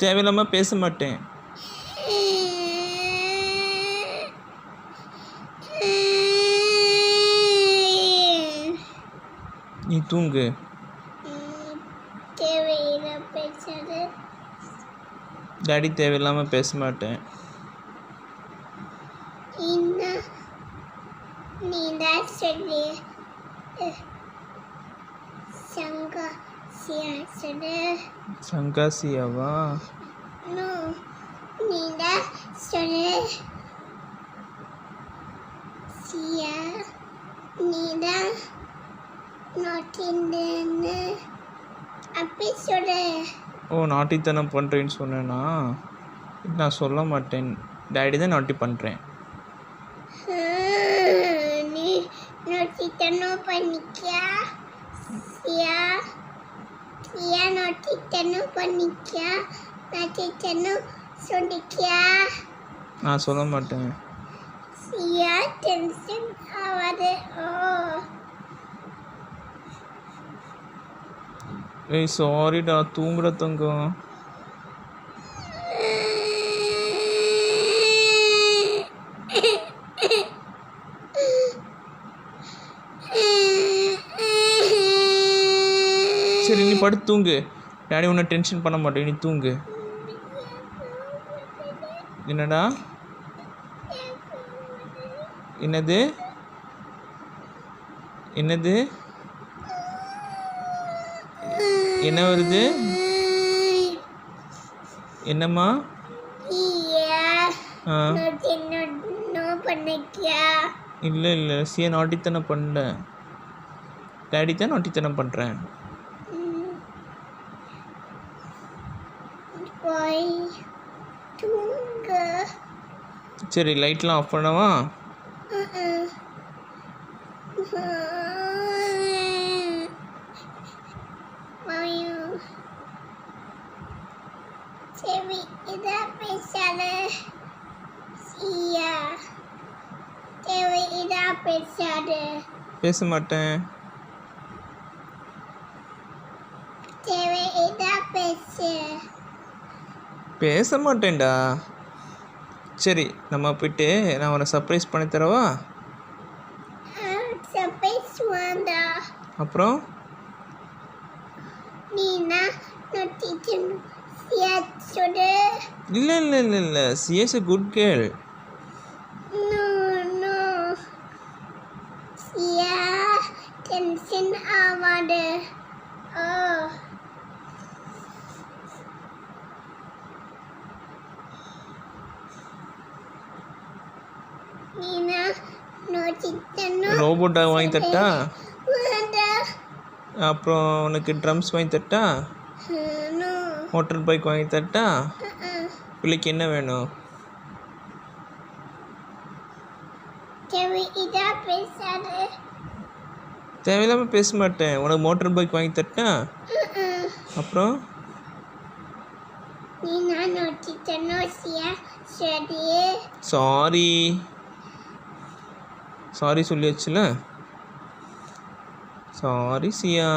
தேவையில்லாமல் பேச மாட்டேன். நீ தூங்கு. டாடி தேவையில்லாமல் பேச மாட்டேன். சங்காசியாவா? ஓ, நாட்டித்தனம் பண்ணுறேன்னு சொன்னேன்னா? நான் சொல்ல மாட்டேன். டாடி தான் நாட்டி பண்ணுறேன். நான் சொல்ல மாட்டேன். ஏய், சாரிடா, தூங்குற தங்கம். சரி, நீ படுத்து தூங்கு. டாடி உன்னை டென்ஷன் பண்ண மாட்டேன். நீ தூங்கு. என்னடா? என்னது? என்னது? என்ன வருது? என்னம்மா? இல்லை இல்லை, சியா நாட்டித்தனம் பண்ணல. டாடி தான் நாட்டித்தனம் பண்ணுறேன். சரி, லைட்லாம் ஆஃப் பண்ணவா? பேச மாட்டேன். பேச மாட்டேன்டா. சரி, நம்ம போயிட்டு நான் உன்னை சர்ப்ரைஸ் பண்ணி தரவா? அப்புறம் இல்லை இல்லை இல்லை இல்லை, she's a good girl. Robot dog வாங்கி தட்டா? அப்புறம் உனக்கு ட்ரம்ஸ் வாங்கி தட்டா? மோட்டர் பைக் வாங்கி தட்டா? பிள்ளைக்கு என்ன வேணும்? தேவையில்லாமல் பேச மாட்டேன். உனக்கு மோட்டர் பைக் வாங்கி தட்டா? அப்புறம் சாரி சாரி சொல்லியாச்சுல. சாரி சியா.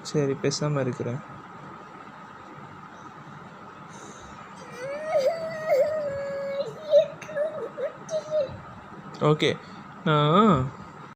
சரி, பேசாமல் இருக்கிறேன். ஓகே, நான்